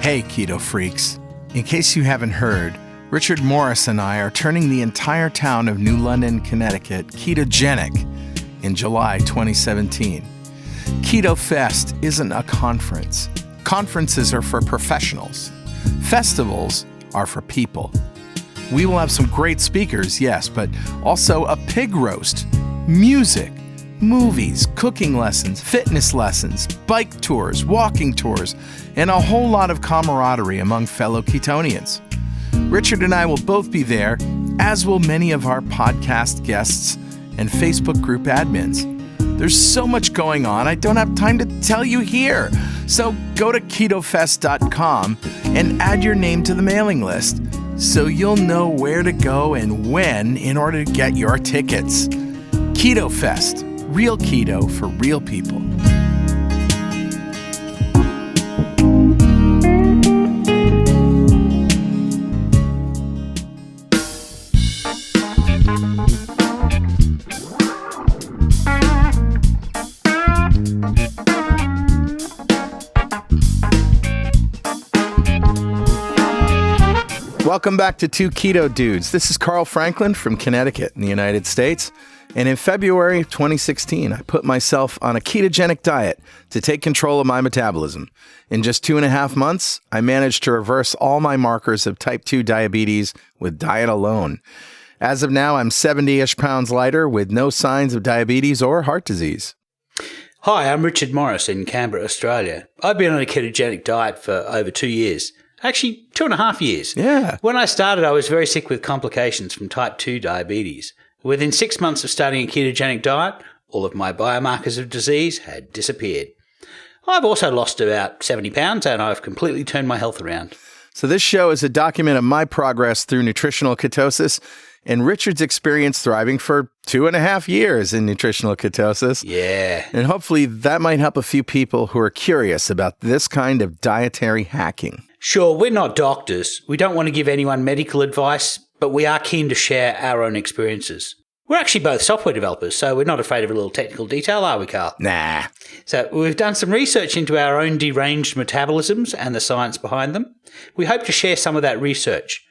Hey, keto freaks. In case you haven't heard, Richard Morris and I are turning the entire town of New London, Connecticut ketogenic in July 2017. Keto Fest isn't a conference. Conferences are for professionals. Festivals are for people. We will have some great speakers, yes, but also a pig roast, music, movies, cooking lessons, fitness lessons, bike tours, walking tours, and a whole lot of camaraderie among fellow Ketonians. Richard and I will both be there, as will many of our podcast guests and Facebook group admins. There's so much going on, I don't have time to tell you here. So go to ketofest.com and add your name to the mailing list so you'll know where to go and when in order to get your tickets. Keto Fest, real keto for real people. Welcome back to Two Keto Dudes. This is Carl Franklin from Connecticut in the United States. And in February of 2016, I put myself on a ketogenic diet to take control of my metabolism. In just 2.5 months, I managed to reverse all my markers of type 2 diabetes with diet alone. As of now, I'm 70-ish pounds lighter with no signs of diabetes or heart disease. Hi, I'm Richard Morris in Canberra, Australia. I've been on a ketogenic diet for over 2 years. Actually, 2.5 years. Yeah. When I started, I was very sick with complications from type 2 diabetes. Within 6 months of starting a ketogenic diet, all of my biomarkers of disease had disappeared. I've also lost about 70 pounds and I've completely turned my health around. So this show is a document of my progress through nutritional ketosis and Richard's experience thriving for 2.5 years in nutritional ketosis. Yeah. And hopefully that might help a few people who are curious about this kind of dietary hacking. Sure, we're not doctors. We don't want to give anyone medical advice, but we are keen to share our own experiences. We're actually both software developers, so we're not afraid of a little technical detail, are we, Carl? Nah. So we've done some research into our own deranged metabolisms and the science behind them. We hope to share some of that research.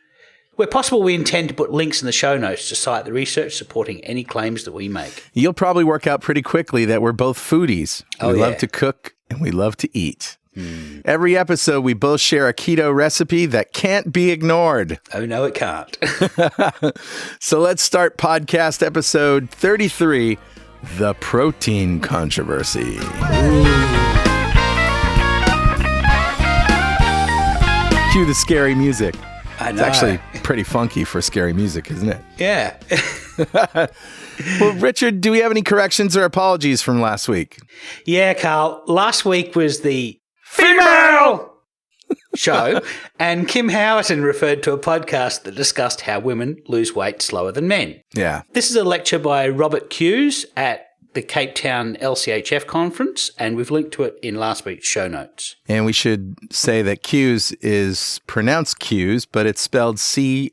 Where possible, we intend to put links in the show notes to cite the research supporting any claims that we make. You'll probably work out pretty quickly that we're both foodies. We yeah. love to cook and we love to eat. Every episode, we both share a keto recipe that can't be ignored. Oh, no, it can't. So let's start podcast episode 33, The Protein Controversy. Cue the scary music. I know. It's actually pretty funky for scary music, isn't it? Yeah. Well, Richard, do we have any corrections or apologies from last week? Yeah, Carl. Last week was the female show, and Kim Howerton referred to a podcast that discussed how women lose weight slower than men. Yeah. This is a lecture by Robert Hughes at the Cape Town LCHF conference, and we've linked to it in last week's show notes. And we should say that Q's is pronounced Q's, but it's spelled Cywes.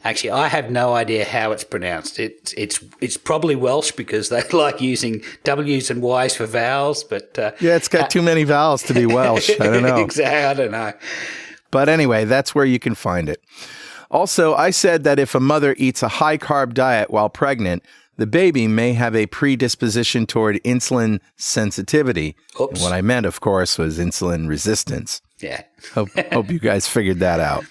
Actually, I have no idea how it's pronounced. It's probably Welsh because they like using W's and Y's for vowels, but yeah, it's got too many vowels to be Welsh. I don't know. Exactly, I don't know. But anyway, that's where you can find it. Also, I said that if a mother eats a high-carb diet while pregnant, the baby may have a predisposition toward insulin sensitivity. Oops. And what I meant, of course, was insulin resistance. Yeah. Hope you guys figured that out.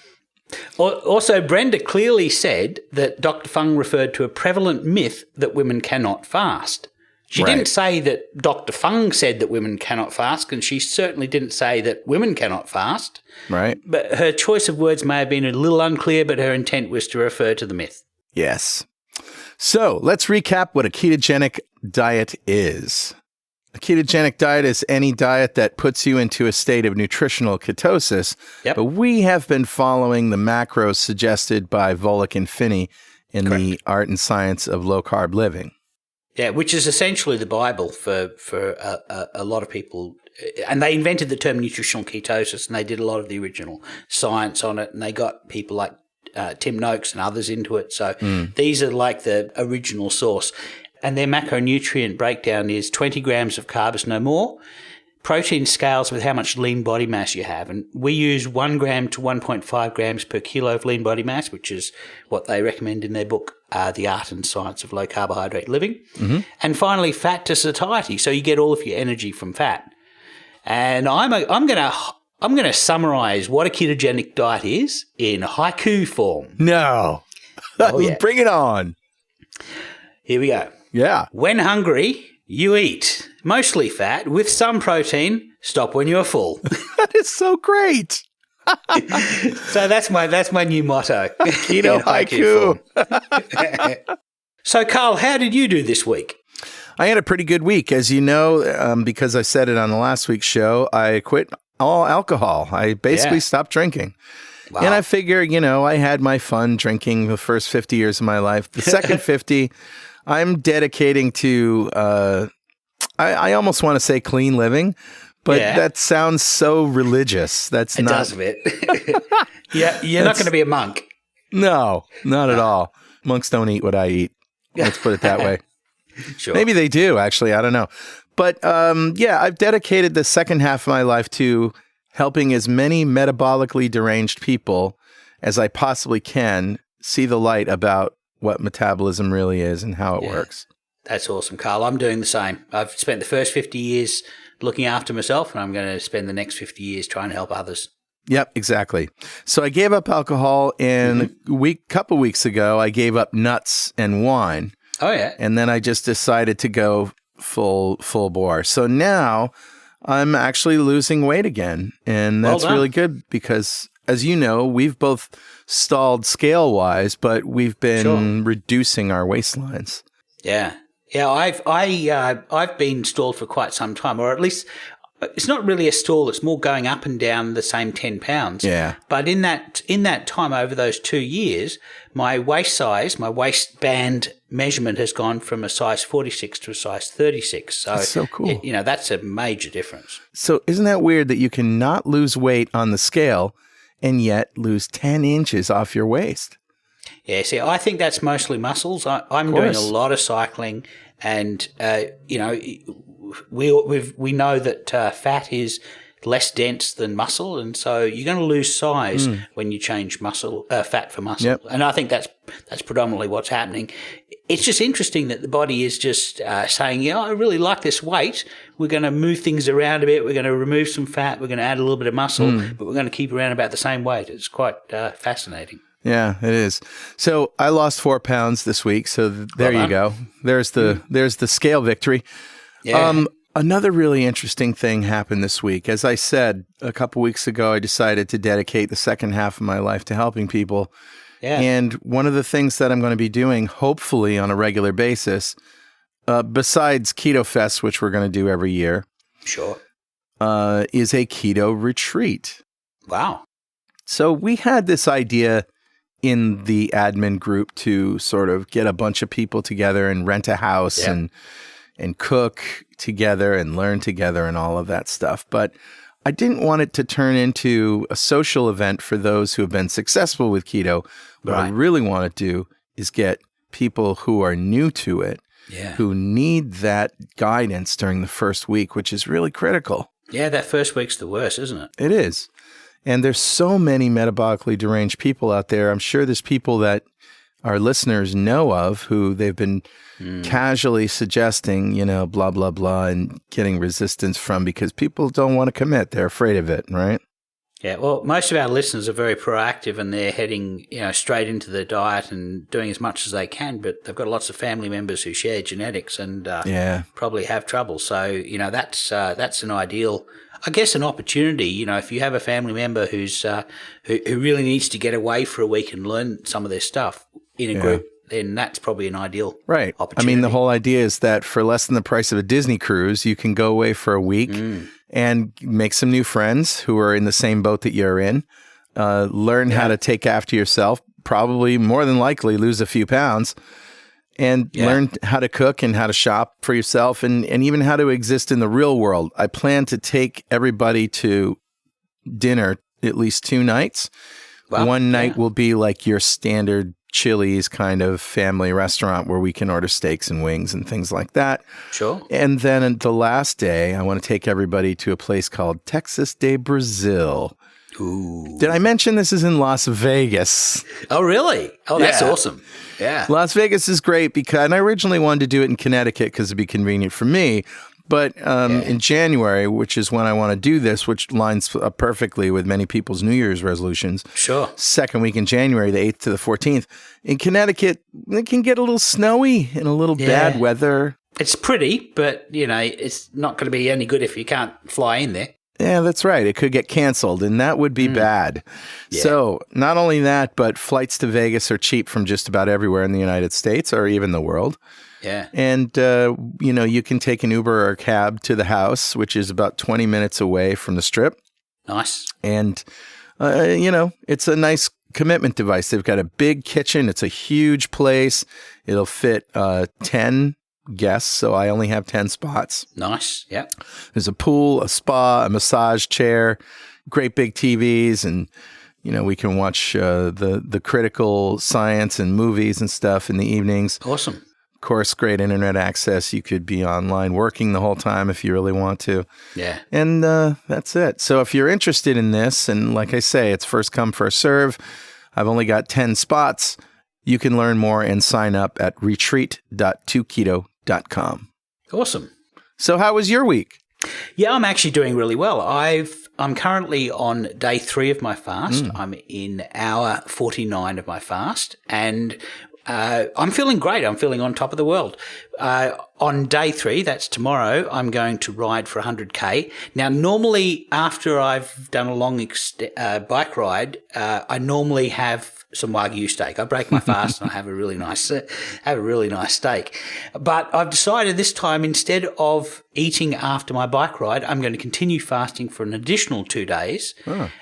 Also, Brenda clearly said that Dr. Fung referred to a prevalent myth that women cannot fast. She didn't say that Dr. Fung said that women cannot fast, and she certainly didn't say that women cannot fast. Right. But her choice of words may have been a little unclear, but her intent was to refer to the myth. Yes. So let's recap what a ketogenic diet is. A ketogenic diet is any diet that puts you into a state of nutritional ketosis, but we have been following the macros suggested by Volek and Finney in the Art and Science of Low Carb Living. Yeah, which is essentially the Bible for a lot of people. And they invented the term nutritional ketosis, and they did a lot of the original science on it, and they got people like Tim Noakes and others into it. So these are like the original source. And their macronutrient breakdown is 20 grams of carbs, no more, protein scales with how much lean body mass you have. And we use 1 gram to 1.5 grams per kilo of lean body mass, which is what they recommend in their book, The Art and Science of Low Carbohydrate Living. Mm-hmm. And finally, fat to satiety. So you get all of your energy from fat. And I'm going to summarize what a ketogenic diet is in haiku form. No. Oh, yeah. Bring it on. Here we go. Yeah. When hungry, you eat. Mostly fat with some protein. Stop when you're full. That is so great. So that's my new motto. Keto haiku. So, Carl, how did you do this week? I had a pretty good week. As you know, because I said it on the last week's show, I quit all alcohol. I basically stopped drinking. Wow. And I figure, I had my fun drinking the first 50 years of my life. The second 50, I'm dedicating to, I almost want to say clean living, but that sounds so religious. It does a bit. Yeah, you're not going to be a monk. No, not at all. Monks don't eat what I eat. Let's put it that way. Sure. Maybe they do, actually. I don't know. But I've dedicated the second half of my life to helping as many metabolically deranged people as I possibly can see the light about what metabolism really is and how it works. That's awesome, Carl. I'm doing the same. I've spent the first 50 years looking after myself, and I'm going to spend the next 50 years trying to help others. Yep, exactly. So I gave up alcohol, and couple weeks ago, I gave up nuts and wine. Oh, yeah. And then I just decided to go full bore. So now I'm actually losing weight again. And that's really good because, as you know, we've both stalled scale-wise, but we've been reducing our waistlines. Yeah. Yeah, I've been stalled for quite some time, or at least it's not really a stall. It's more going up and down the same 10 pounds. Yeah. But in that time over those 2 years, my waist size, my waistband measurement has gone from a size 46 to a size 36. So that's so cool. That's a major difference. So isn't that weird that you can not lose weight on the scale and yet lose 10 inches off your waist? Yeah, see, I think that's mostly muscles. I'm doing a lot of cycling, and we know that fat is less dense than muscle, and so you're going to lose size when you change fat for muscle. Yep. And I think that's predominantly what's happening. It's just interesting that the body is just saying, I really like this weight. We're going to move things around a bit. We're going to remove some fat. We're going to add a little bit of muscle, but we're going to keep around about the same weight. It's quite fascinating. Yeah, it is. So I lost 4 pounds this week. So there you go. There's the scale victory. Yeah. Another really interesting thing happened this week. As I said, a couple weeks ago, I decided to dedicate the second half of my life to helping people. Yeah. And one of the things that I'm going to be doing, hopefully on a regular basis, besides Keto Fest, which we're going to do every year, is a keto retreat. Wow. So we had this idea in the admin group to sort of get a bunch of people together and rent a house and cook together and learn together and all of that stuff. But I didn't want it to turn into a social event for those who have been successful with keto. What I really want to do is get people who are new to it, who need that guidance during the first week, which is really critical. Yeah, that first week's the worst, isn't it? It is. And there's so many metabolically deranged people out there. I'm sure there's people that our listeners know of who they've been casually suggesting, blah, blah, blah, and getting resistance from because people don't want to commit. They're afraid of it, right? Yeah, well, most of our listeners are very proactive and they're heading, straight into the diet and doing as much as they can, but they've got lots of family members who share genetics and probably have trouble. So, that's an ideal, I guess, an opportunity. If you have a family member who really needs to get away for a week and learn some of their stuff in a group, then that's probably an ideal opportunity. I mean, the whole idea is that for less than the price of a Disney cruise, you can go away for a week and make some new friends who are in the same boat that you're in, learn how to take after yourself, probably more than likely lose a few pounds, and learn how to cook and how to shop for yourself and even how to exist in the real world. I plan to take everybody to dinner at least 2 nights. Wow. One night will be like your standard Chili's kind of family restaurant where we can order steaks and wings and things like that. Sure. And then the last day, I want to take everybody to a place called Texas de Brazil. Ooh. Did I mention this is in Las Vegas? Oh, really? Oh, that's Yeah. awesome. Yeah. Las Vegas is great because, and I originally wanted to do it in Connecticut because it'd be convenient for me. But in January, which is when I want to do this, which lines up perfectly with many people's New Year's resolutions. Sure. Second week in January, the 8th to the 14th. In Connecticut, it can get a little snowy and a little bad weather. It's pretty, but, it's not going to be any good if you can't fly in there. Yeah, that's right. It could get canceled, and that would be bad. Yeah. So not only that, but flights to Vegas are cheap from just about everywhere in the United States or even the world. Yeah. And, you can take an Uber or a cab to the house, which is about 20 minutes away from the Strip. Nice. And, it's a nice commitment device. They've got a big kitchen. It's a huge place. It'll fit 10 guests, so I only have 10 spots. Nice. Yeah. There's a pool, a spa, a massage chair, great big TVs, and we can watch the critical science and movies and stuff in the evenings. Awesome. Of course, great internet access. You could be online working the whole time if you really want to. Yeah. And that's it. So if you're interested in this, and like I say, it's first come, first serve. I've only got 10 spots. You can learn more and sign up at retreat.2keto.com. Awesome. So how was your week? Yeah, I'm actually doing really well. I'm currently on day 3 of my fast. I'm in hour 49 of my fast, and I'm feeling great. I'm feeling on top of the world. On day 3, that's tomorrow, I'm going to ride for 100K. Now, normally after I've done a long bike ride, I normally have some Wagyu steak. I break my fast and I have a really nice steak. But I've decided this time, instead of eating after my bike ride, I'm going to continue fasting for an additional 2 days.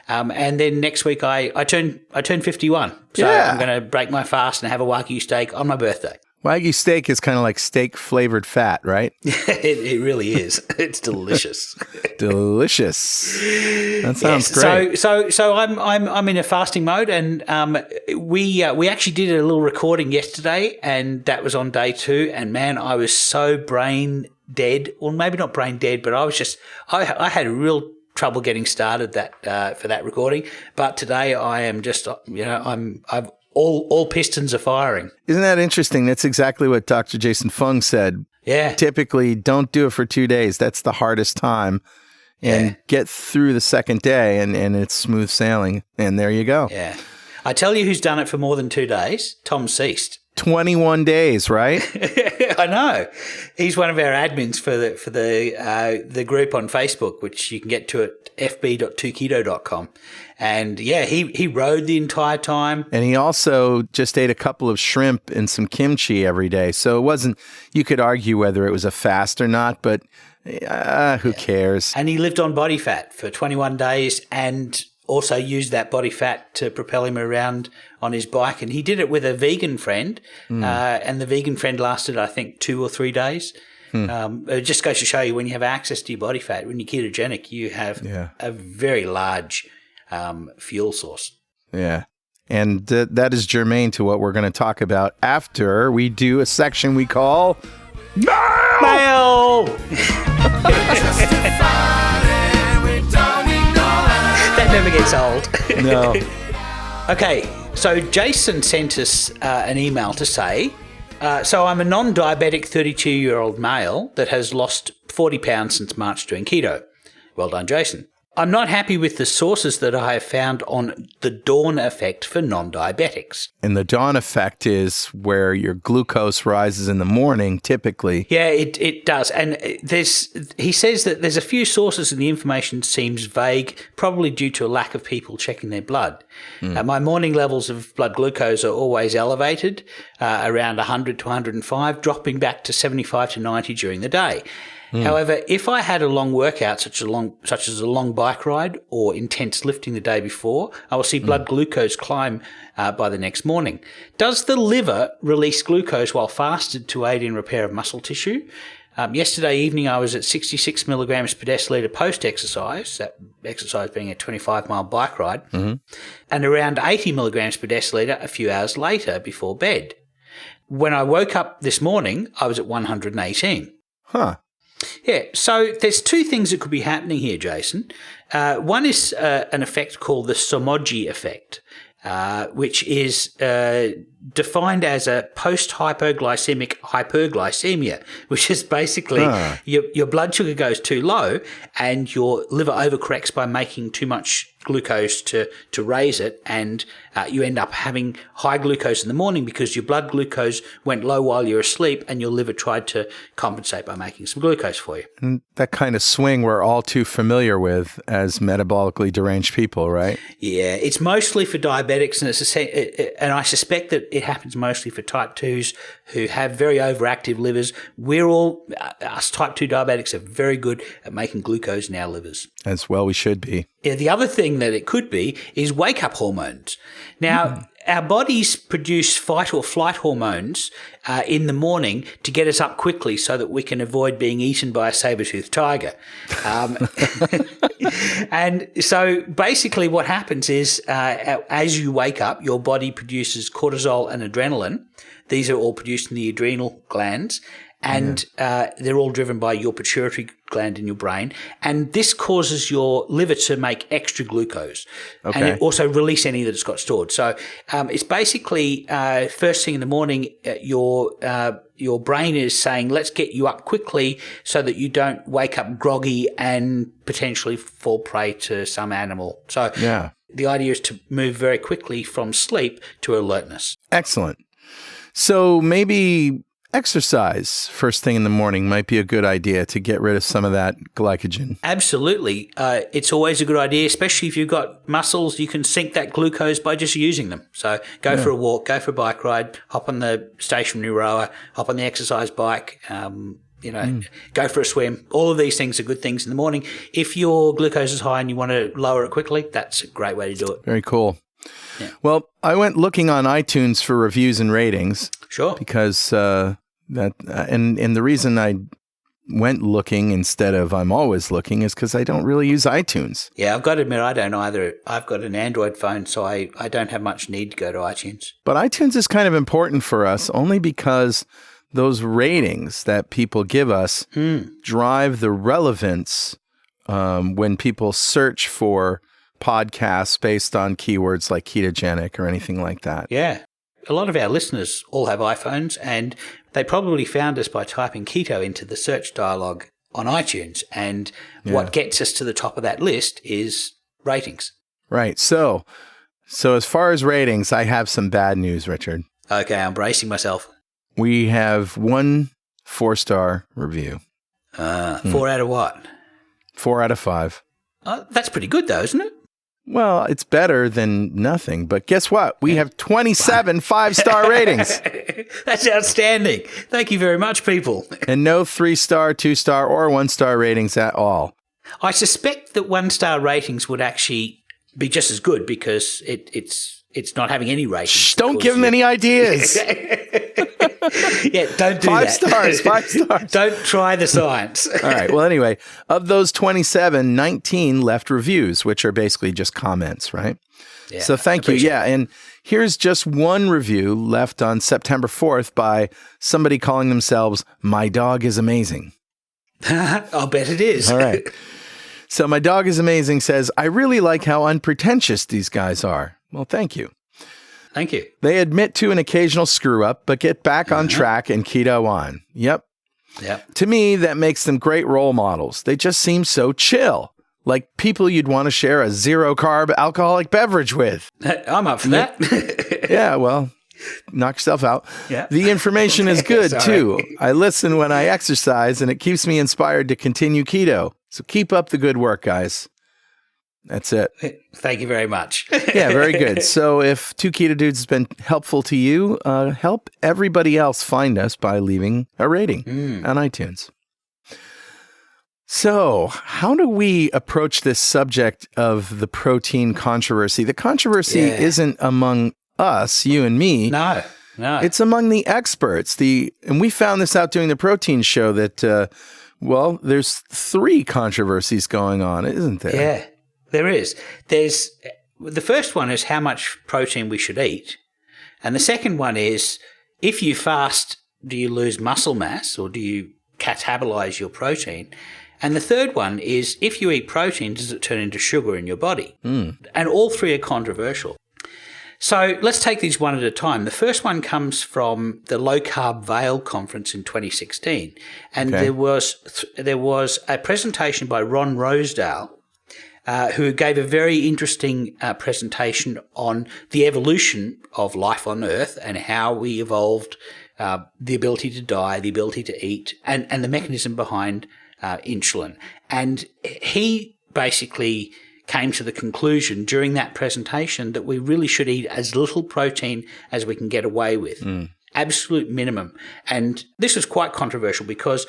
And then next week I turn 51. So I'm going to break my fast and have a Wagyu steak on my birthday. Wagyu steak is kind of like steak-flavored fat, right? It really is. It's delicious. Delicious. That sounds great. So I'm in a fasting mode, and we actually did a little recording yesterday, and that was on day 2. And man, I was so brain dead, or maybe not brain dead, but I had a real trouble getting started for that recording. But today I am just I've all pistons are firing. Isn't that interesting? That's exactly what Dr. Jason Fung said. Yeah. Typically, don't do it for 2 days. That's the hardest time. And get through the second day, and it's smooth sailing. And there you go. Yeah. I tell you who's done it for more than 2 days. Tom Ceased. 21 days, right? I know. He's one of our admins for the group on Facebook, which you can get to at fb.2keto.com. And yeah, he rode the entire time. And he also just ate a couple of shrimp and some kimchi every day. So it wasn't, you could argue whether it was a fast or not, but who cares? And he lived on body fat for 21 days and also used that body fat to propel him around on his bike. And he did it with a vegan friend. And the vegan friend lasted, I think, 2 or 3 days. It just goes to show you, when you have access to your body fat, when you're ketogenic, you have a very large fuel source. Yeah. And that is germane to what we're going to talk about after we do a section we call Mail! That never gets old. No. Okay, so Jason sent us an email to say, so I'm a non-diabetic 32-year-old male that has lost 40 pounds since March doing keto. Well done, Jason. I'm not happy with the sources that I have found on the dawn effect for non-diabetics. And the dawn effect is where your glucose rises in the morning, typically. Yeah, it does. And he says that there's a few sources and the information seems vague, probably due to a lack of people checking their blood. My morning levels of blood glucose are always elevated, around 100 to 105, dropping back to 75 to 90 during the day. However, if I had a long workout, such as a long bike ride or intense lifting the day before, I will see blood glucose climb by the next morning. Does the liver release glucose while fasted to aid in repair of muscle tissue? Yesterday evening, I was at 66 milligrams per decilitre post-exercise, that exercise being a 25-mile bike ride, and around 80 milligrams per decilitre a few hours later before bed. When I woke up this morning, I was at 118. Huh. Yeah, so there's two things that could be happening here, Jason. One is an effect called the Somogyi effect, which is defined as a post-hypoglycemic hyperglycemia, which is basically your blood sugar goes too low and your liver overcorrects by making too much glucose to raise it, and you end up having high glucose in the morning because your blood glucose went low while you're asleep and your liver tried to compensate by making some glucose for you. And that kind of swing we're all too familiar with as metabolically deranged people, right? Yeah, it's mostly for diabetics, and I suspect that it happens mostly for type 2s who have very overactive livers. Us type 2 diabetics are very good at making glucose in our livers. As well we should be. Yeah, the other thing that it could be is wake-up hormones. Now, our bodies produce fight or flight hormones in the morning to get us up quickly so that we can avoid being eaten by a saber-toothed tiger. And so basically what happens is as you wake up, your body produces cortisol and adrenaline. These are all produced in the adrenal glands. And they're all driven by your pituitary gland in your brain. And this causes your liver to make extra glucose. Okay. And it also release any that it's got stored. So it's basically first thing in the morning, your brain is saying, let's get you up quickly so that you don't wake up groggy and potentially fall prey to some animal. So the idea is to move very quickly from sleep to alertness. Excellent. So maybe exercise first thing in the morning might be a good idea to get rid of some of that glycogen. Absolutely. It's always a good idea, especially if you've got muscles. You can sink that glucose by just using them. So go for a walk, go for a bike ride, hop on the stationary rower, hop on the exercise bike, go for a swim. All of these things are good things in the morning. If your glucose is high and you want to lower it quickly, that's a great way to do it. Very cool. Yeah. Well, I went looking on iTunes for reviews and ratings. Sure. Because and the reason I went looking instead of I'm always looking is because I don't really use iTunes. Yeah, I've got to admit I don't either. I've got an Android phone, so I don't have much need to go to iTunes. But iTunes is kind of important for us only because those ratings that people give us drive the relevance when people search for podcasts based on keywords like ketogenic or anything like that. Yeah. A lot of our listeners all have iPhones, and they probably found us by typing keto into the search dialogue on iTunes. And what gets us to the top of that list is ratings. Right. So as far as ratings, I have some bad news, Richard. Okay, I'm bracing myself. We have 1 4-star review. 4 out of what? 4 out of 5. That's pretty good, though, isn't it? Well, it's better than nothing, but guess what? We have 27 5-star ratings. That's outstanding. Thank you very much, people. And no 3-star, 2-star, or 1-star ratings at all. I suspect that 1-star ratings would actually be just as good because it's not having any ratings. Shh, don't give them any ideas. Yeah, don't do 5 stars, 5 stars. Don't try the science. All right. Well, anyway, of those 27, 19 left reviews, which are basically just comments, right? Yeah, so thank you. Yeah. And here's just one review left on September 4th by somebody calling themselves My Dog is Amazing. I'll bet it is. All right. So My Dog is Amazing says, I really like how unpretentious these guys are. Well, thank you. Thank you. They admit to an occasional screw up, but get back on track and keto on. Yep. To me, that makes them great role models. They just seem so chill, like people you'd want to share a 0-carb alcoholic beverage with. I'm up for that. Yeah, well, knock yourself out. Yeah. The information is good, too. I listen when I exercise, and it keeps me inspired to continue keto. So keep up the good work, guys. That's it. Thank you very much. Yeah, very good. So if Two Keto Dudes has been helpful to you, help everybody else find us by leaving a rating on iTunes. So how do we approach this subject of the protein controversy? The controversy isn't among us, you and me. No. No. It's among the experts. And we found this out doing the protein show that, there's 3 controversies going on, isn't there? Yeah, there is. The first one is how much protein we should eat. And the second one is, if you fast, do you lose muscle mass or do you catabolize your protein? And the third one is, if you eat protein, does it turn into sugar in your body? And all 3 are controversial. So let's take these one at a time. The first one comes from the Low Carb Vale conference in 2016. And there was a presentation by Ron Rosedale, who gave a very interesting presentation on the evolution of life on Earth and how we evolved the ability to die, the ability to eat, and the mechanism behind insulin. And he basically came to the conclusion during that presentation that we really should eat as little protein as we can get away with. Absolute minimum. And this was quite controversial because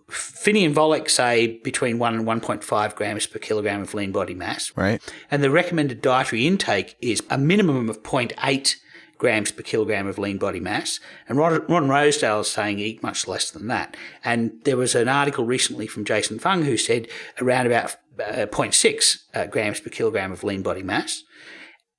Finney and Volek say between 1 and 1.5 grams per kilogram of lean body mass. Right. And the recommended dietary intake is a minimum of 0.8 grams per kilogram of lean body mass. And Ron Rosedale is saying eat much less than that. And there was an article recently from Jason Fung who said around about 0.6 grams per kilogram of lean body mass.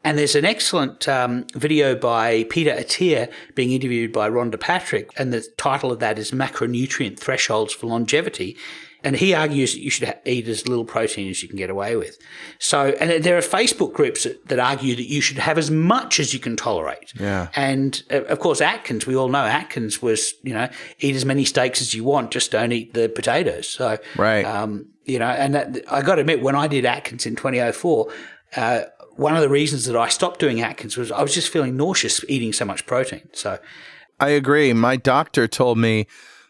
And there's an excellent video by Peter Attia being interviewed by Rhonda Patrick, and the title of that is Macronutrient Thresholds for Longevity. And he argues that you should eat as little protein as you can get away with. So, and there are Facebook groups that argue that you should have as much as you can tolerate. Yeah. And of course, Atkins, we all know Atkins was, eat as many steaks as you want, just don't eat the potatoes. So, right. And that, I got to admit, when I did Atkins in 2004, one of the reasons that I stopped doing Atkins was I was just feeling nauseous eating so much protein. So, I agree. My doctor told me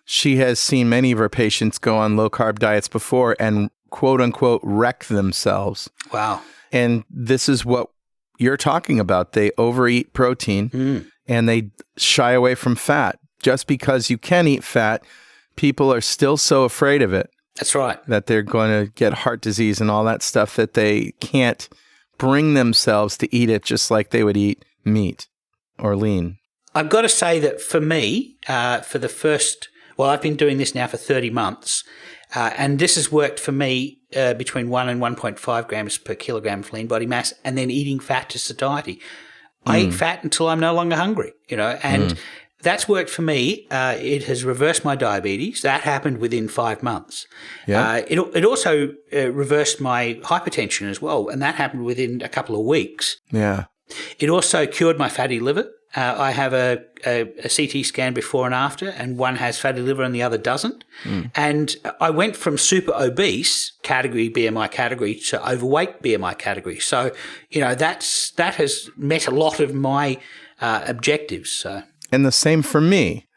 she has seen many of her patients go on low-carb diets before and, quote-unquote, wreck themselves. Wow. And this is what you're talking about. They overeat protein and they shy away from fat. Just because you can eat fat, people are still so afraid of it. That's right. That they're going to get heart disease and all that stuff that they can't bring themselves to eat it just like they would eat meat or lean. I've got to say that for me, for the first... Well, I've been doing this now for 30 months, and this has worked for me between 1 and 1.5 grams per kilogram of lean body mass, and then eating fat to satiety. I eat fat until I'm no longer hungry, and that's worked for me. It has reversed my diabetes. That happened within 5 months. Yeah. It also reversed my hypertension as well, and that happened within a couple of weeks. Yeah. It also cured my fatty liver. I have a CT scan before and after, and one has fatty liver and the other doesn't. And I went from super obese category, BMI category, to overweight BMI category. So, that has met a lot of my objectives. So. And the same for me.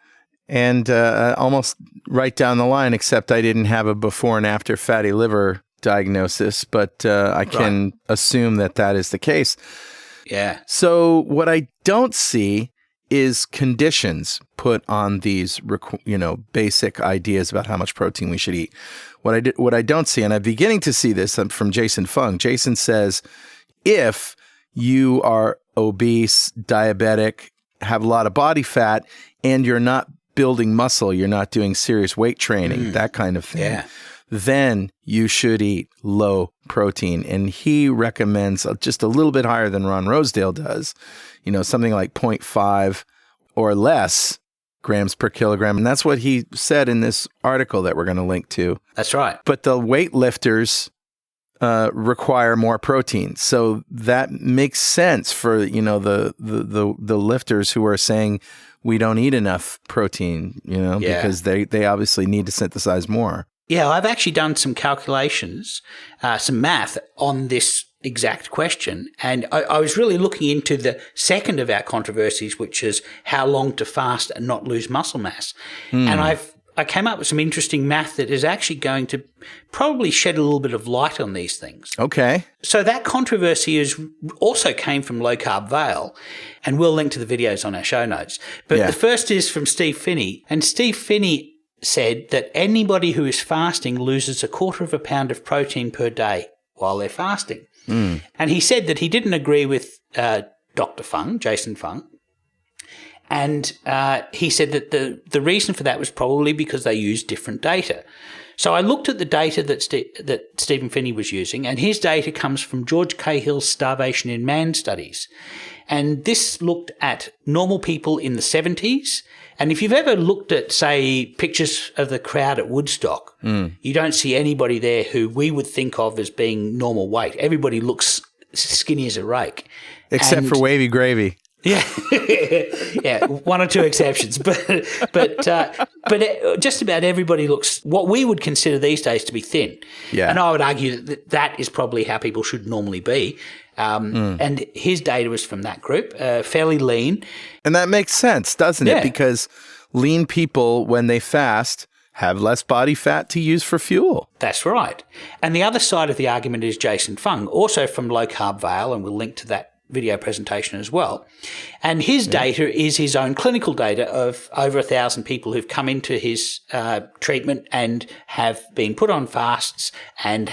And almost right down the line, except I didn't have a before and after fatty liver diagnosis, but I can assume that is the case. Yeah. So what I don't see is conditions put on these, basic ideas about how much protein we should eat. What I don't see, and I'm beginning to see this from Jason Fung. Jason says, if you are obese, diabetic, have a lot of body fat, and you're not building muscle, you're not doing serious weight training, that kind of thing, then you should eat low protein. And he recommends just a little bit higher than Ron Rosedale does, something like 0.5 or less grams per kilogram. And that's what he said in this article that we're going to link to. That's right. But the weightlifters require more protein. So that makes sense for, the lifters who are saying we don't eat enough protein, because they obviously need to synthesize more. Yeah, I've actually done some calculations, some math on this exact question. And I was really looking into the second of our controversies, which is how long to fast and not lose muscle mass. And I came up with some interesting math that is actually going to probably shed a little bit of light on these things. Okay. So that controversy also came from Low Carb Vale, and we'll link to the videos on our show notes. But the first is from Steve Finney. And Steve Finney said that anybody who is fasting loses 1/4 pound of protein per day while they're fasting. And he said that he didn't agree with Dr. Fung, Jason Fung, And he said that the reason for that was probably because they used different data. So I looked at the data that Stephen Phinney was using, and his data comes from George Cahill's Starvation in Man studies. And this looked at normal people in the 70s. And if you've ever looked at, say, pictures of the crowd at Woodstock, you don't see anybody there who we would think of as being normal weight. Everybody looks skinny as a rake. Except for Wavy Gravy. Yeah, yeah, one or two exceptions, but just about everybody looks what we would consider these days to be thin. Yeah, and I would argue that is probably how people should normally be. And his data was from that group, fairly lean, and that makes sense, doesn't it? Because lean people, when they fast, have less body fat to use for fuel. That's right. And the other side of the argument is Jason Fung, also from Low Carb Vale, and we'll link to that video presentation as well. And his data is his own clinical data of over 1,000 people who've come into his treatment and have been put on fasts and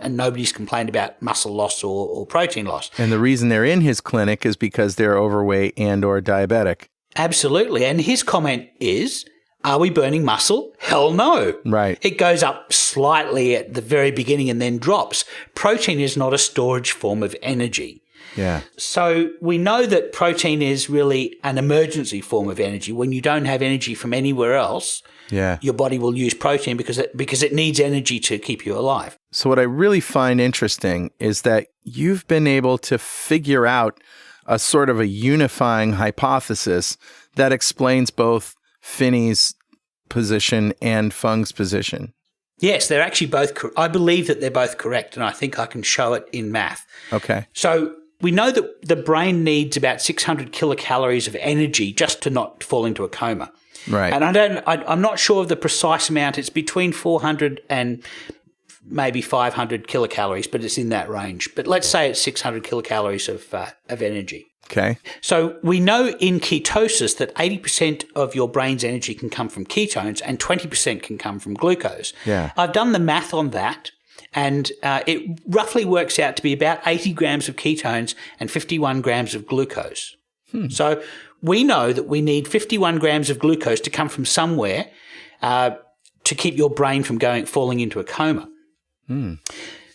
nobody's complained about muscle loss or protein loss. And the reason they're in his clinic is because they're overweight and or diabetic. Absolutely. And his comment is, are we burning muscle? Hell no. Right. It goes up slightly at the very beginning and then drops. Protein is not a storage form of energy. Yeah. So we know that protein is really an emergency form of energy. When you don't have energy from anywhere else, your body will use protein because it needs energy to keep you alive. So what I really find interesting is that you've been able to figure out a sort of a unifying hypothesis that explains both Phinney's position and Fung's position. Yes, they're actually both I believe that they're both correct, and I think I can show it in math. Okay. So we know that the brain needs about 600 kilocalories of energy just to not fall into a coma. Right. And I'm not sure of the precise amount. It's between 400 and maybe 500 kilocalories, but it's in that range. But let's say it's 600 kilocalories of energy. Okay. So we know in ketosis that 80% of your brain's energy can come from ketones and 20% can come from glucose. Yeah. I've done the math on that, and it roughly works out to be about 80 grams of ketones and 51 grams of glucose. So we know that we need 51 grams of glucose to come from somewhere to keep your brain from falling into a coma.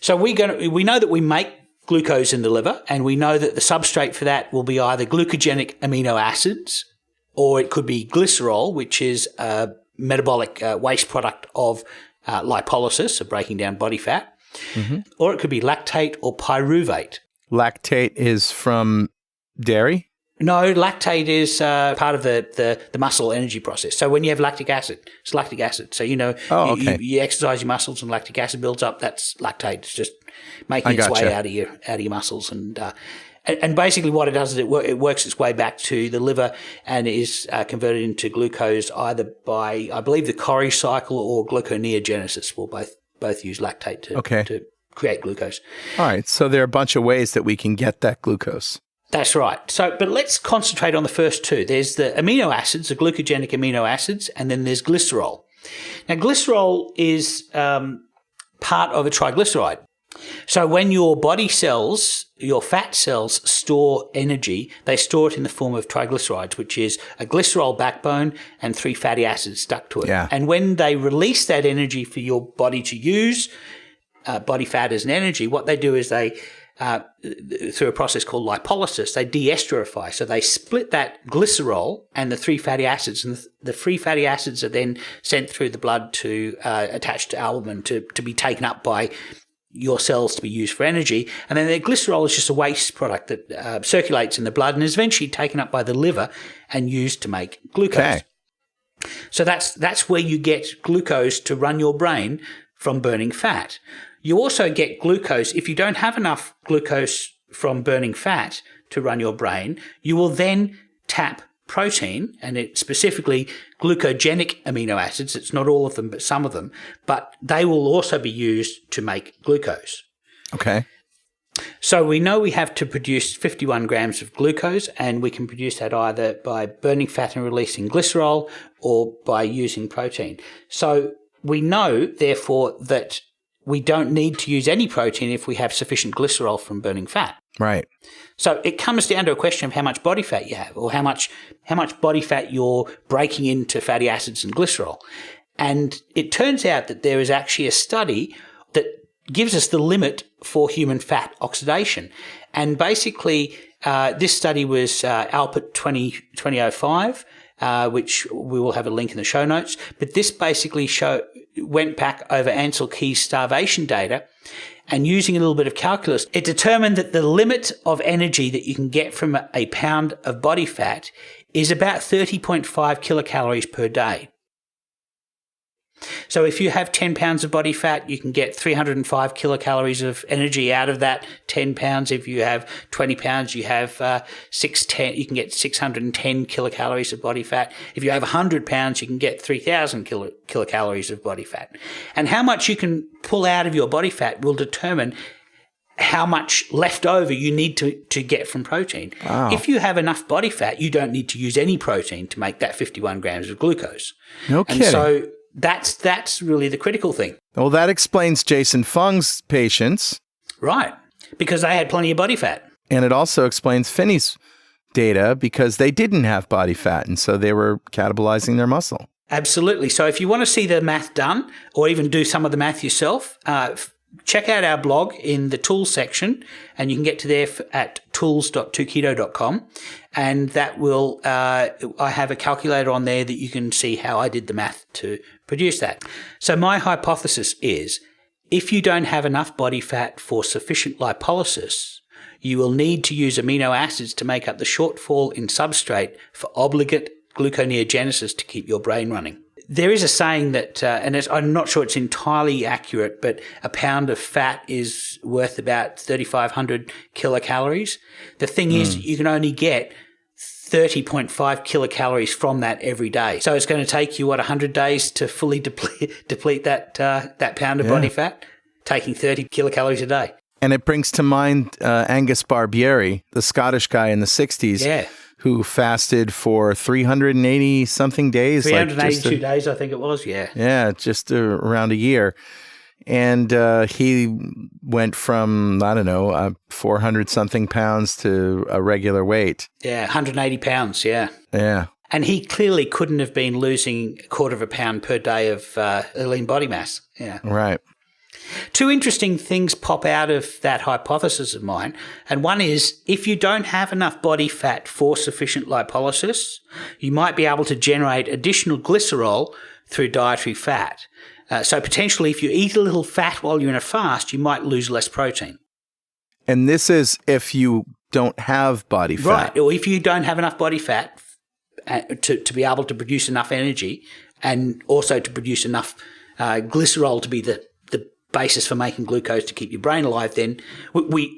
So we know that we make glucose in the liver, and we know that the substrate for that will be either glucogenic amino acids, or it could be glycerol, which is a metabolic waste product of lipolysis, so breaking down body fat, or it could be lactate or pyruvate. Lactate is from dairy? No, lactate is part of the muscle energy process. So when you have lactic acid, it's lactic acid. So, you exercise your muscles and lactic acid builds up. That's lactate. It's just making its way out of your muscles. And basically what it does is it works its way back to the liver and is converted into glucose either by, I believe, the Cori cycle or gluconeogenesis. Will both use lactate to create glucose. All right. So there are a bunch of ways that we can get that glucose. That's right. So, but let's concentrate on the first two. There's the amino acids, the glucogenic amino acids, and then there's glycerol. Now, glycerol is part of a triglyceride. So when your body cells, your fat cells store energy, they store it in the form of triglycerides, which is a glycerol backbone and 3 fatty acids stuck to it. Yeah. And when they release that energy for your body to use, body fat as an energy, what they do is they through a process called lipolysis, they deesterify. So they split that glycerol and the 3 fatty acids, and the free fatty acids are then sent through the blood to attach to albumin to be taken up by your cells to be used for energy. And then the glycerol is just a waste product that circulates in the blood and is eventually taken up by the liver and used to make glucose. Okay. So that's where you get glucose to run your brain from burning fat. You also get glucose. If you don't have enough glucose from burning fat to run your brain, you will then tap protein, and it's specifically glucogenic amino acids. It's not all of them, but some of them. But they will also be used to make glucose. Okay. So we know we have to produce 51 grams of glucose, and we can produce that either by burning fat and releasing glycerol or by using protein. So we know, therefore, that we don't need to use any protein if we have sufficient glycerol from burning fat. Right. So it comes down to a question of how much body fat you have, or how much body fat you're breaking into fatty acids and glycerol. And it turns out that there is actually a study that gives us the limit for human fat oxidation. And basically, this study was Alpert 2005, which we will have a link in the show notes. But this basically went back over Ansel Keys' starvation data, and using a little bit of calculus, it determined that the limit of energy that you can get from a pound of body fat is about 30.5 kilocalories per day. So if you have 10 pounds of body fat, you can get 305 kilocalories of energy out of that 10 pounds. If you have 20 pounds, you have you can get 610 kilocalories of body fat. If you have 100 pounds, you can get 3,000 kilocalories of body fat. And how much you can pull out of your body fat will determine how much left over you need to get from protein. Wow. If you have enough body fat, you don't need to use any protein to make that 51 grams of glucose. No kidding. And so that's really the critical thing. Well, that explains Jason Fung's patients. Right, because they had plenty of body fat. And it also explains Finney's data because they didn't have body fat, and so they were catabolizing their muscle. Absolutely. So if you want to see the math done, or even do some of the math yourself, check out our blog in the tools section, and you can get to there at tools.2keto.com. And that will, I have a calculator on there that you can see how I did the math to produce that. So my hypothesis is, if you don't have enough body fat for sufficient lipolysis, you will need to use amino acids to make up the shortfall in substrate for obligate gluconeogenesis to keep your brain running. There is a saying that, and I'm not sure it's entirely accurate, but a pound of fat is worth about 3,500 kilocalories. The thing is, you can only get 30.5 kilocalories from that every day. So it's going to take you, 100 days to fully deplete that pound of body fat, taking 30 kilocalories a day. And it brings to mind Angus Barbieri, the Scottish guy in the 60s, who fasted for 380-something days. 382 days, I think it was, Yeah, just around a year. And he went from, 400-something pounds to a regular weight. Yeah, 180 pounds, yeah. Yeah. And he clearly couldn't have been losing a quarter of a pound per day of lean body mass. Yeah. Right. Two interesting things pop out of that hypothesis of mine. And one is, if you don't have enough body fat for sufficient lipolysis, you might be able to generate additional glycerol through dietary fat. So potentially, if you eat a little fat while you're in a fast, you might lose less protein. And this is if you don't have body fat. Right. Or if you don't have enough body fat to be able to produce enough energy, and also to produce enough glycerol to be the basis for making glucose to keep your brain alive, then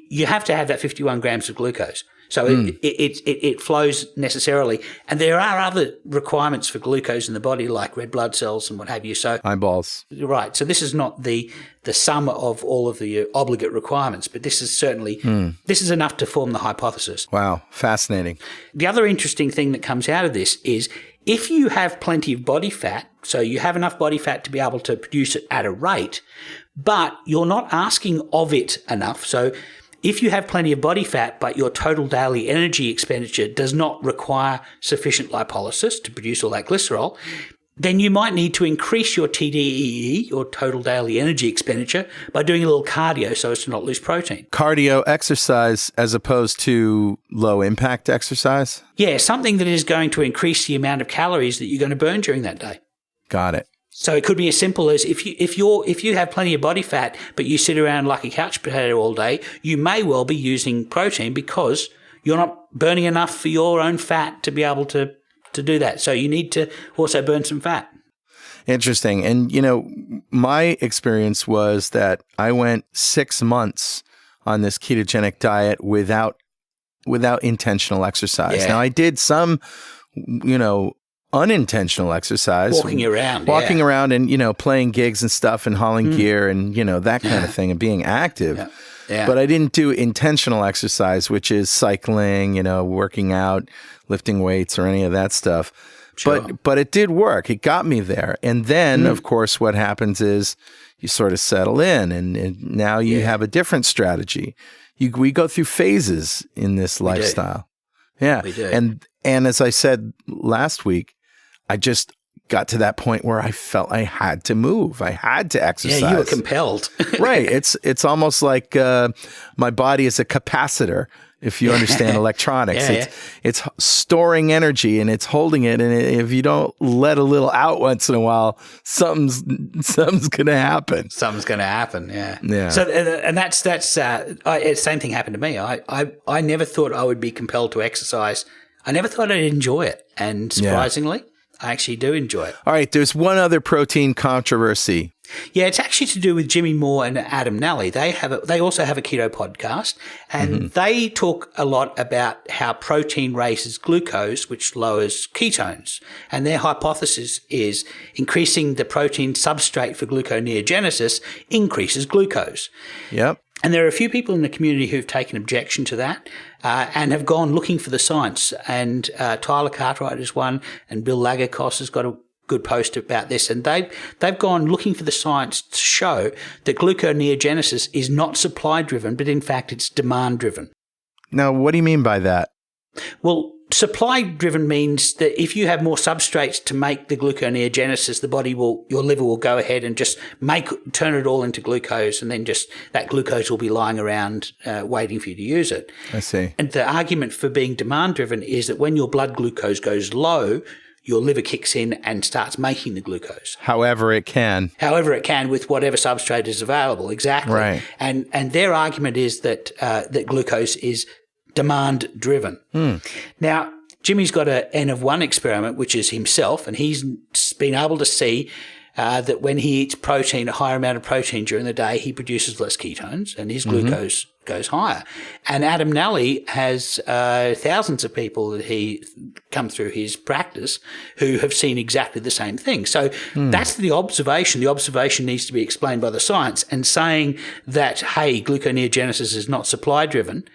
you have to have that 51 grams of glucose. So it flows necessarily. And there are other requirements for glucose in the body, like red blood cells and what have you. So eyeballs. Right. So this is not the sum of all of the obligate requirements, but this is certainly, this is enough to form the hypothesis. Wow. Fascinating. The other interesting thing that comes out of this is, if you have plenty of body fat, so you have enough body fat to be able to produce it at a rate, but you're not asking of it enough. So if you have plenty of body fat, but your total daily energy expenditure does not require sufficient lipolysis to produce all that glycerol, then you might need to increase your TDEE, your total daily energy expenditure, by doing a little cardio so as to not lose protein. Cardio exercise as opposed to low impact exercise? Yeah, something that is going to increase the amount of calories that you're going to burn during that day. Got it. So it could be as simple as, if you have plenty of body fat, but you sit around like a couch potato all day, you may well be using protein because you're not burning enough for your own fat to be able to do that. So you need to also burn some fat. Interesting. And, my experience was that I went 6 months on this ketogenic diet without intentional exercise. Yeah. Now, I did some, unintentional exercise. Walking around and, playing gigs and stuff and hauling gear and, that kind of thing and being active. Yeah. Yeah. But I didn't do intentional exercise, which is cycling, working out, lifting weights or any of that stuff. Sure. But it did work. It got me there. And then, of course, what happens is you sort of settle in and now you have a different strategy. We go through phases in this lifestyle. Yeah. We do. And as I said last week, I just got to that point where I felt I had to move. I had to exercise. Yeah, you were compelled. Right. It's almost like my body is a capacitor, if you understand electronics. It's storing energy and it's holding it. And if you don't let a little out once in a while, something's going to happen. Something's going to happen. Yeah. Yeah. So, and that's same thing happened to me. I never thought I would be compelled to exercise. I never thought I'd enjoy it. And surprisingly, I actually do enjoy it. All right. There's one other protein controversy. Yeah, it's actually to do with Jimmy Moore and Adam Nally. They also have a keto podcast, and they talk a lot about how protein raises glucose, which lowers ketones. And their hypothesis is increasing the protein substrate for gluconeogenesis increases glucose. Yep. And there are a few people in the community who've taken objection to that and have gone looking for the science. And Tyler Cartwright is one, and Bill Lagerkos has got a good post about this, and they've gone looking for the science to show that gluconeogenesis is not supply driven, but in fact it's demand driven. Now, what do you mean by that? Well, supply driven means that if you have more substrates to make the gluconeogenesis, your liver will go ahead and just turn it all into glucose, and then just that glucose will be lying around waiting for you to use it. I see. And the argument for being demand driven is that when your blood glucose goes low, your liver kicks in and starts making the glucose. However it can with whatever substrate is available. Exactly. Right. And their argument is that that glucose is demand driven. Now, Jimmy's got an N of 1 experiment, which is himself, and he's been able to see that when he eats protein, a higher amount of protein during the day, he produces less ketones and his glucose goes higher. And Adam Nally has thousands of people that he come through his practice who have seen exactly the same thing. So that's the observation. The observation needs to be explained by the science, and saying that, hey, gluconeogenesis is not supply driven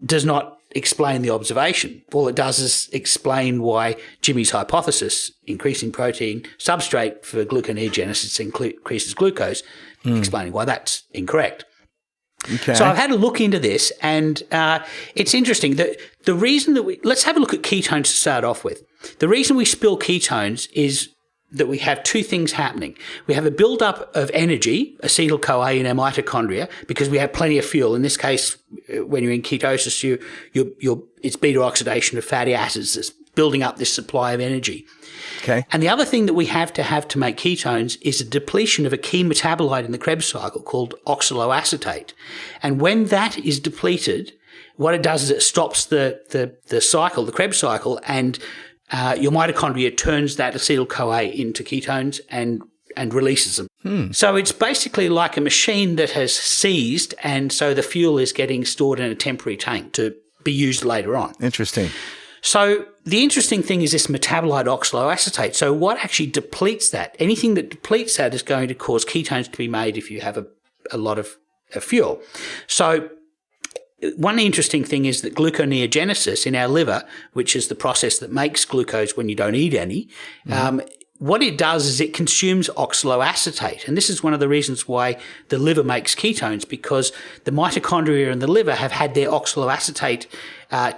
does not explain the observation. All it does is explain why Jimmy's hypothesis, increasing protein substrate for gluconeogenesis increases glucose, explaining why that's incorrect. Okay. So I've had a look into this, and it's interesting that the reason that let's have a look at ketones to start off with. The reason we spill ketones is that we have two things happening. We have a buildup of energy, acetyl-CoA in our mitochondria, because we have plenty of fuel. In this case, when you're in ketosis, it's beta oxidation of fatty acids that's building up this supply of energy. Okay. And the other thing that we have to make ketones is a depletion of a key metabolite in the Krebs cycle called oxaloacetate. And when that is depleted, what it does is it stops the cycle, the Krebs cycle, and your mitochondria turns that acetyl-CoA into ketones and releases them. So it's basically like a machine that has seized, and so the fuel is getting stored in a temporary tank to be used later on. Interesting. So the interesting thing is this metabolite oxaloacetate. So what actually depletes that? Anything that depletes that is going to cause ketones to be made if you have a lot of fuel. So one interesting thing is that gluconeogenesis in our liver, which is the process that makes glucose when you don't eat any, what it does is it consumes oxaloacetate. And this is one of the reasons why the liver makes ketones, because the mitochondria in the liver have had their oxaloacetate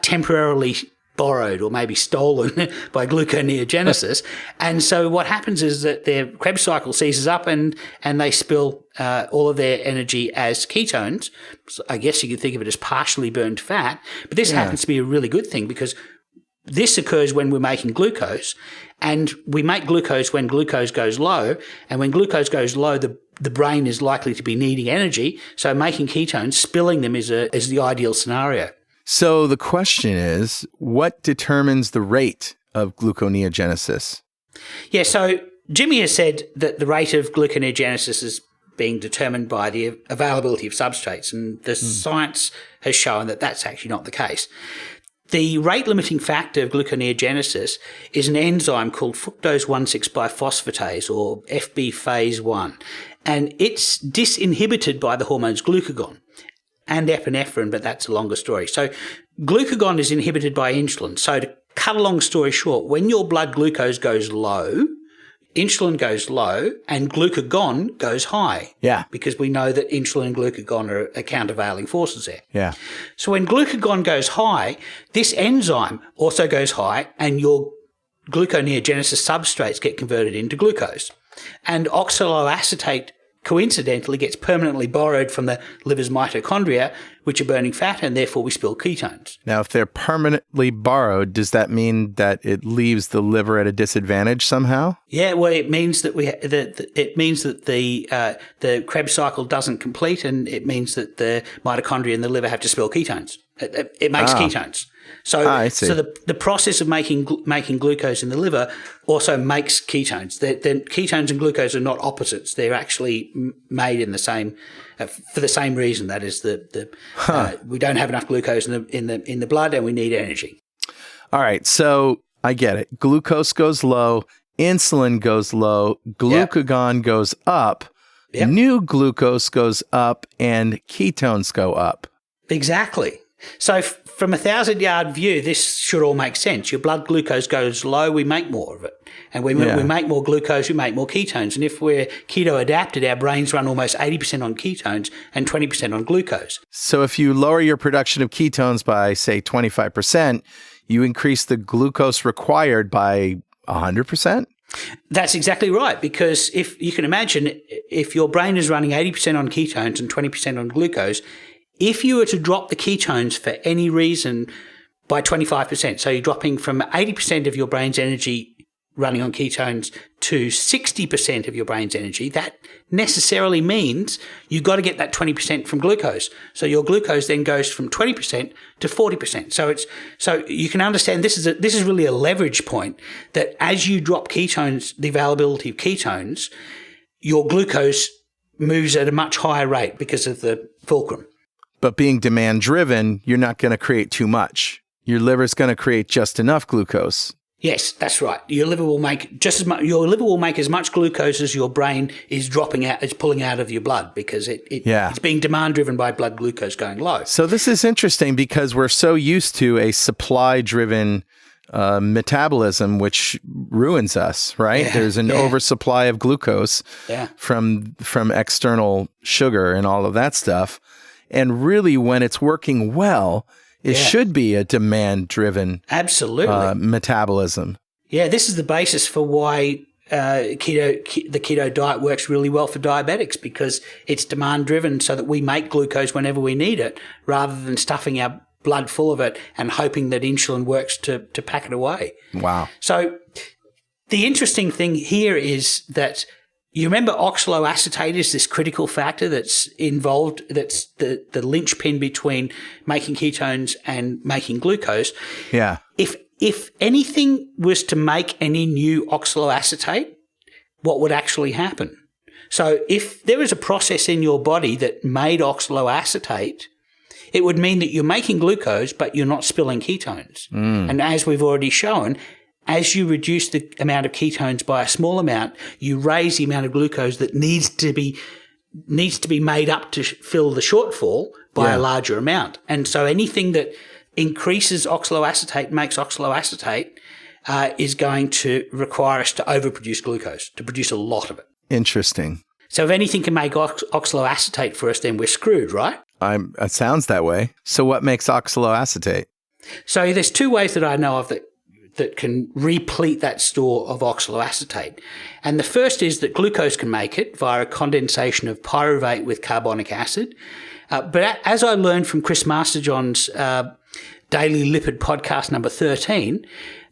temporarily borrowed or maybe stolen by gluconeogenesis. And so what happens is that their Krebs cycle seizes up and they spill all of their energy as ketones. So I guess you could think of it as partially burned fat. But this happens to be a really good thing, because this occurs when we're making glucose, and we make glucose when glucose goes low. And when glucose goes low, the brain is likely to be needing energy. So making ketones, spilling them is the ideal scenario. So the question is, what determines the rate of gluconeogenesis? Yeah, so Jimmy has said that the rate of gluconeogenesis is being determined by the availability of substrates, and the science has shown that that's actually not the case. The rate-limiting factor of gluconeogenesis is an enzyme called fructose 1,6-biphosphatase, or FB phase 1, and it's disinhibited by the hormones glucagon and epinephrine, but that's a longer story. So glucagon is inhibited by insulin. So to cut a long story short, when your blood glucose goes low, insulin goes low and glucagon goes high. Yeah. Because we know that insulin and glucagon are countervailing forces there. Yeah. So when glucagon goes high, this enzyme also goes high and your gluconeogenesis substrates get converted into glucose. And oxaloacetate coincidentally gets permanently borrowed from the liver's mitochondria, which are burning fat, and therefore we spill ketones. Now, if they're permanently borrowed, does that mean that it leaves the liver at a disadvantage somehow? Yeah, well, it means that the Krebs cycle doesn't complete, and it means that the mitochondria in the liver have to spill ketones. It makes ketones. So, so the process of making glucose in the liver also makes ketones. The ketones and glucose are not opposites; they're actually made in the same for the same reason. That is, we don't have enough glucose in the blood, and we need energy. All right, so I get it. Glucose goes low, insulin goes low, glucagon goes up, new glucose goes up, and ketones go up. Exactly. So from a 1,000-yard view, this should all make sense. Your blood glucose goes low, we make more of it. And we make more glucose, we make more ketones. And if we're keto adapted, our brains run almost 80% on ketones and 20% on glucose. So if you lower your production of ketones by, say, 25%, you increase the glucose required by 100%? That's exactly right, because if you can imagine, if your brain is running 80% on ketones and 20% on glucose, if you were to drop the ketones for any reason by 25%, so you're dropping from 80% of your brain's energy running on ketones to 60% of your brain's energy, that necessarily means you've got to get that 20% from glucose. So your glucose then goes from 20% to 40%. So you can understand this is really a leverage point, that as you drop ketones, the availability of ketones, your glucose moves at a much higher rate because of the fulcrum. But being demand driven, you're not going to create too much. Your liver's going to create just enough glucose. Yes, that's right. Your liver will make just as much. Your liver will make as much glucose as your brain is pulling out of your blood, because it's being demand driven by blood glucose going low. So this is interesting, because we're so used to a supply driven metabolism, which ruins us, right? There's an oversupply of glucose from external sugar and all of that stuff. And really, when it's working well, it should be a demand-driven metabolism. Yeah, this is the basis for why the keto diet works really well for diabetics, because it's demand-driven, so that we make glucose whenever we need it, rather than stuffing our blood full of it and hoping that insulin works to pack it away. Wow. So the interesting thing here is that you remember oxaloacetate is this critical factor that's involved, that's the linchpin between making ketones and making glucose. Yeah. If anything was to make any new oxaloacetate, what would actually happen? So if there was a process in your body that made oxaloacetate, it would mean that you're making glucose, but you're not spilling ketones. And as we've already shown, as you reduce the amount of ketones by a small amount, you raise the amount of glucose that needs to be made up to fill the shortfall by a larger amount. And so anything that increases oxaloacetate, makes oxaloacetate, is going to require us to overproduce glucose, to produce a lot of it. Interesting. So if anything can make oxaloacetate for us, then we're screwed, right? It sounds that way. So what makes oxaloacetate? So there's two ways that I know of that can replete that store of oxaloacetate. And the first is that glucose can make it via a condensation of pyruvate with carbonic acid. But as I learned from Chris Masterjohn's Daily Lipid podcast number 13,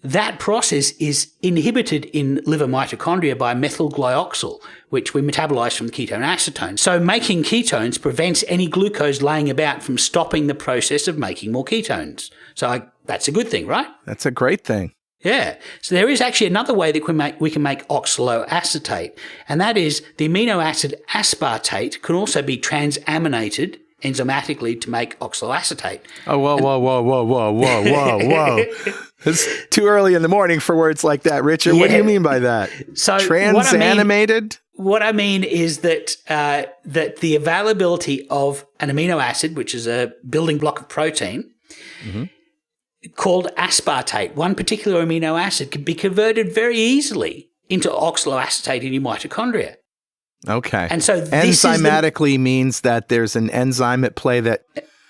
that process is inhibited in liver mitochondria by methylglyoxal, which we metabolize from the ketone acetone. So making ketones prevents any glucose laying about from stopping the process of making more ketones. So that's a good thing, right? That's a great thing. Yeah. So there is actually another way that we can make oxaloacetate, and that is the amino acid aspartate can also be transaminated enzymatically to make oxaloacetate. Oh, whoa. It's too early in the morning for words like that, Richard. What do you mean by that? So transanimated? What I mean is that that the availability of an amino acid, which is a building block of protein, called aspartate, one particular amino acid, can be converted very easily into oxaloacetate in your mitochondria. Okay. And so enzymatically means that there's an enzyme at play that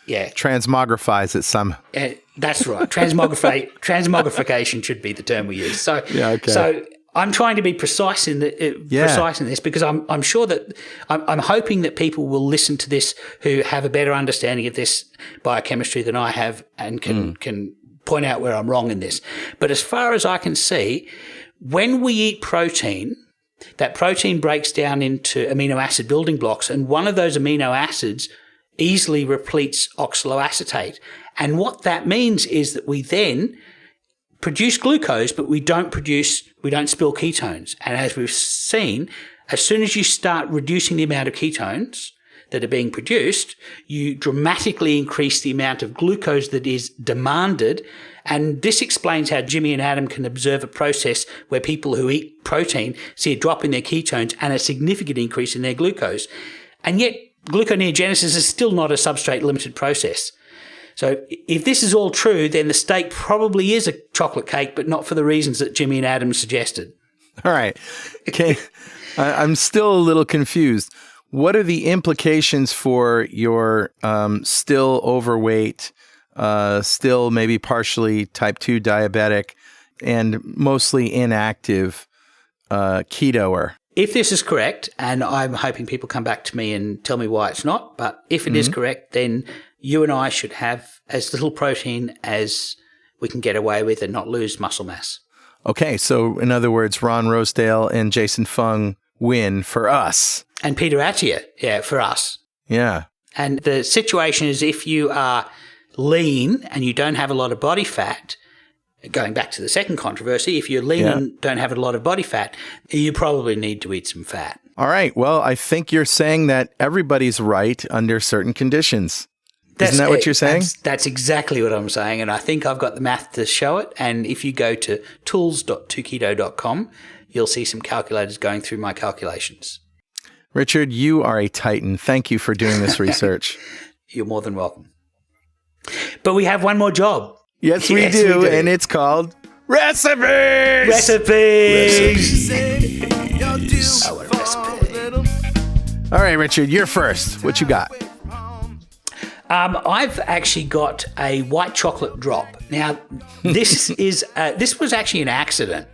transmogrifies it some. That's right. Transmogrification should be the term we use. So, okay. So I'm trying to be precise in this because I'm sure that I'm hoping that people will listen to this who have a better understanding of this biochemistry than I have and can point out where I'm wrong in this. But as far as I can see, when we eat protein, that protein breaks down into amino acid building blocks, and one of those amino acids easily repletes oxaloacetate. And what that means is that we then produce glucose, but we don't spill ketones. And as we've seen, as soon as you start reducing the amount of ketones that are being produced, you dramatically increase the amount of glucose that is demanded. And this explains how Jimmy and Adam can observe a process where people who eat protein see a drop in their ketones and a significant increase in their glucose. And yet gluconeogenesis is still not a substrate-limited process. So if this is all true, then the steak probably is a chocolate cake, but not for the reasons that Jimmy and Adam suggested. All right. Okay. I'm still a little confused. What are the implications for your still overweight, still maybe partially type 2 diabetic, and mostly inactive ketoer? If this is correct, and I'm hoping people come back to me and tell me why it's not, but if it is correct, then you and I should have as little protein as we can get away with and not lose muscle mass. Okay, so in other words, Ron Rosedale and Jason Fung win for us. And Peter Attia, for us. Yeah. And the situation is if you are lean and you don't have a lot of body fat, going back to the second controversy, if you're lean and don't have a lot of body fat, you probably need to eat some fat. All right. Well, I think you're saying that everybody's right under certain conditions. Isn't that what you're saying? That's exactly what I'm saying, and I think I've got the math to show it. And if you go to tools.2keto.com, you'll see some calculators going through my calculations. Richard, you are a titan. Thank you for doing this research. You're more than welcome. But we have one more job. Yes, we do, and it's called Recipes! Recipes! Oh, what a recipe. All right, Richard, you're first. What you got? I've actually got a white chocolate drop. Now, this was actually an accident.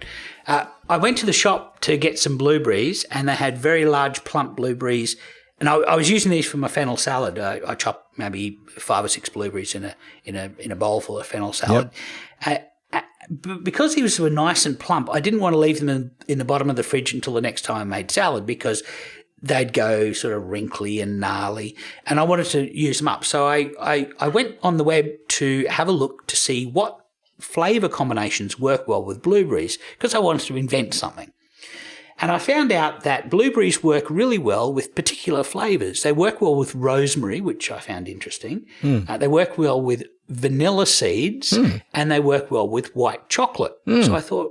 I went to the shop to get some blueberries, and they had very large, plump blueberries. And I was using these for my fennel salad. I chopped maybe 5 or 6 blueberries in a bowl full of fennel salad. Yep. Because these were nice and plump, I didn't want to leave them in the bottom of the fridge until the next time I made salad because they'd go sort of wrinkly and gnarly, and I wanted to use them up. So I went on the web to have a look to see what flavour combinations work well with blueberries because I wanted to invent something. And I found out that blueberries work really well with particular flavours. They work well with rosemary, which I found interesting. They work well with vanilla seeds, and they work well with white chocolate. So I thought,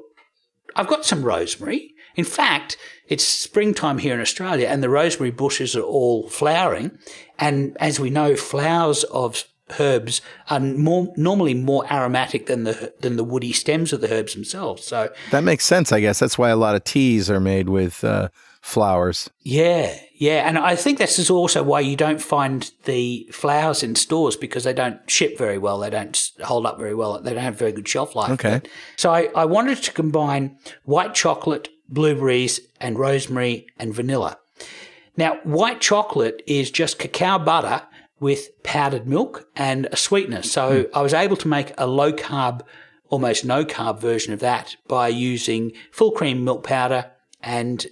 I've got some rosemary. In fact, it's springtime here in Australia, and the rosemary bushes are all flowering. And as we know, flowers of herbs are normally more aromatic than the woody stems of the herbs themselves. So that makes sense, I guess. That's why a lot of teas are made with flowers. Yeah. And I think this is also why you don't find the flowers in stores because they don't ship very well. They don't hold up very well. They don't have very good shelf life. Okay. So I wanted to combine white chocolate, blueberries, and rosemary and vanilla. Now, white chocolate is just cacao butter with powdered milk and a sweetener. So I was able to make a low-carb, almost no-carb version of that by using full cream milk powder and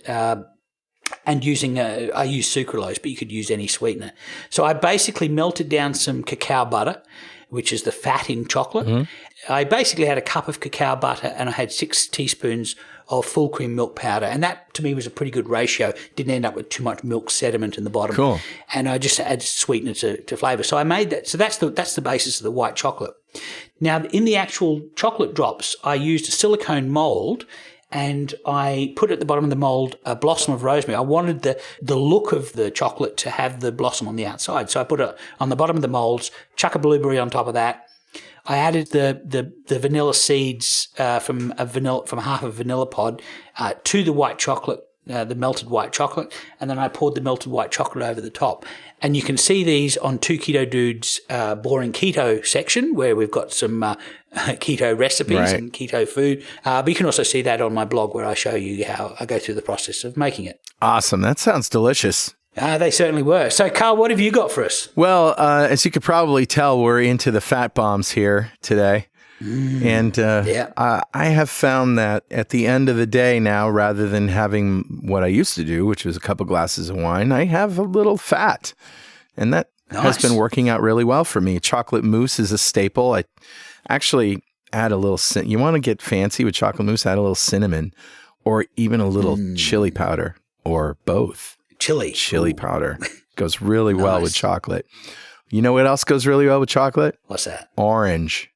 using I use sucralose, but you could use any sweetener. So I basically melted down some cacao butter, which is the fat in chocolate. I basically had a cup of cacao butter and I had 6 teaspoons of full cream milk powder. And that, to me, was a pretty good ratio. Didn't end up with too much milk sediment in the bottom. Cool. And I just added sweetener to flavour. So I made that. So that's the basis of the white chocolate. Now, in the actual chocolate drops, I used a silicone mould and I put at the bottom of the mould a blossom of rosemary. I wanted the look of the chocolate to have the blossom on the outside. So I put it on the bottom of the moulds, chuck a blueberry on top of that. I added the vanilla seeds from half a vanilla pod to the white chocolate, the melted white chocolate, and then I poured the melted white chocolate over the top. And you can see these on 2 Keto Dudes' Boring Keto section, where we've got some keto recipes and keto food. But you can also see that on my blog, where I show you how I go through the process of making it. Awesome. That sounds delicious. They certainly were. So, Carl, what have you got for us? Well, as you could probably tell, we're into the fat bombs here today. And I have found that at the end of the day now, rather than having what I used to do, which was a couple glasses of wine, I have a little fat. And that has been working out really well for me. Chocolate mousse is a staple. I actually add a little, you want to get fancy with chocolate mousse, add a little cinnamon or even a little chili powder or both. Chili powder goes really well with chocolate. You know what else goes really well with chocolate? What's that? Orange.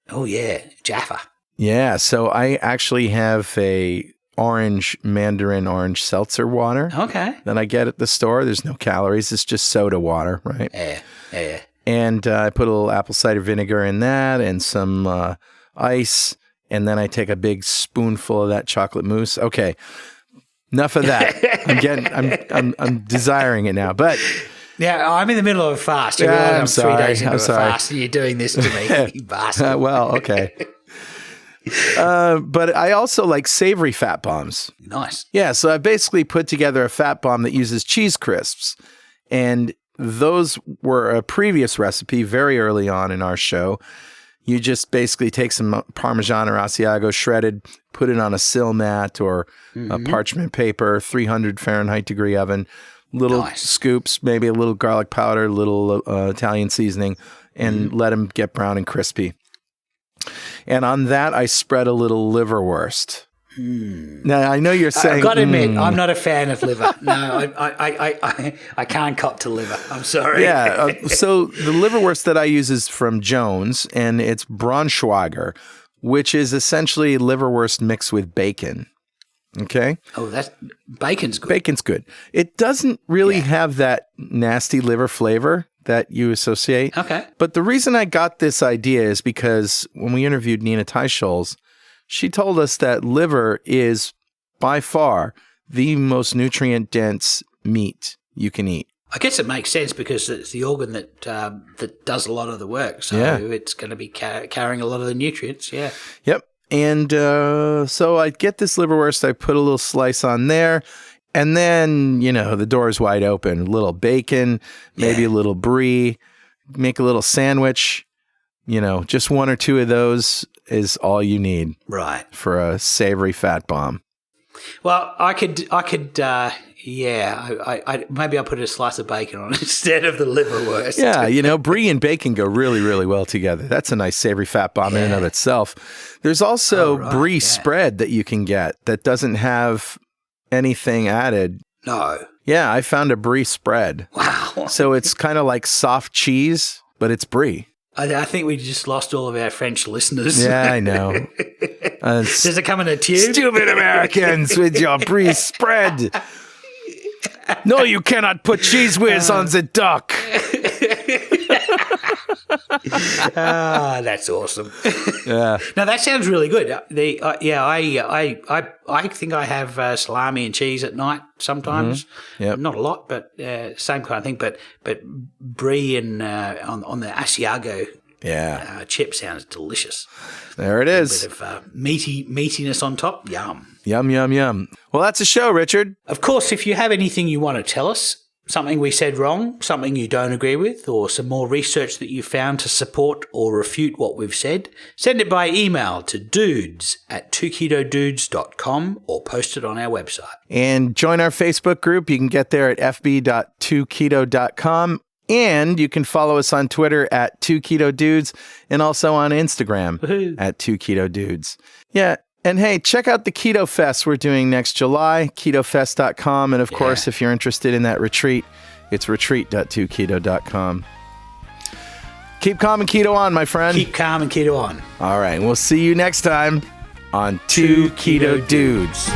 Oh, yeah. Jaffa. Yeah. So I actually have a mandarin orange seltzer water. Okay. That I get at the store. There's no calories. It's just soda water, right? Yeah. And I put a little apple cider vinegar in that and some ice. And then I take a big spoonful of that chocolate mousse. Okay. Enough of that. I'm desiring it now, but yeah, I'm in the middle of a fast. I'm sorry. 3 days into a fast, and you're doing this to me, you bastard. Well, okay. But I also like savory fat bombs. Nice. Yeah, so I basically put together a fat bomb that uses cheese crisps, and those were a previous recipe very early on in our show. You just basically take some Parmesan or Asiago shredded, put it on a sill mat or a parchment paper, 300 Fahrenheit degree oven, little scoops, maybe a little garlic powder, little Italian seasoning, and let them get brown and crispy. And on that, I spread a little liverwurst. Now, I know you're saying... I've got to admit, I'm not a fan of liver. No, I can't cop to liver. I'm sorry. Yeah, so the liverwurst that I use is from Jones, and it's Braunschweiger, which is essentially liverwurst mixed with bacon. Okay? Oh, bacon's good. Bacon's good. It doesn't really have that nasty liver flavor that you associate. Okay. But the reason I got this idea is because when we interviewed Nina Teicholz, she told us that liver is by far the most nutrient-dense meat you can eat. I guess it makes sense because it's the organ that does a lot of the work. So it's going to be carrying a lot of the nutrients. Yeah. Yep. And so I get this liverwurst. I put a little slice on there. And then, the door is wide open. A little bacon, maybe a little brie, make a little sandwich. Just one or two of those is all you need. Right. For a savory fat bomb. Well, I could, maybe I'll put a slice of bacon on it instead of the liverwurst. Yeah, brie and bacon go really, really well together. That's a nice savory fat bomb in and of itself. There's also brie spread that you can get that doesn't have anything added. No. Yeah, I found a brie spread. Wow. So it's kind of like soft cheese, but it's brie. I think we just lost all of our French listeners. Yeah, I know. Does it come in a tube? Stupid Americans with your brie spread. No, you cannot put cheese whiz on the duck. That's awesome. Yeah. Now that sounds really good. I think I have salami and cheese at night sometimes. Yep. Not a lot, but same kind of thing. But brie and on the Asiago chip sounds delicious. There it is. A bit of meatiness on top. Yum. Yum, yum, yum. Well, that's a show, Richard. Of course, if you have anything you want to tell us, something we said wrong, something you don't agree with, or some more research that you found to support or refute what we've said, send it by email to dudes@2ketodudes.com or post it on our website. And join our Facebook group. You can get there at fb.2keto.com. And you can follow us on Twitter at 2ketodudes and also on Instagram at 2ketodudes. Yeah. And hey, check out the Keto Fest we're doing next July, ketofest.com. And of course, if you're interested in that retreat, it's retreat.2keto.com. Keep calm and keto on, my friend. Keep calm and keto on. All right. We'll see you next time on 2 Keto Dudes.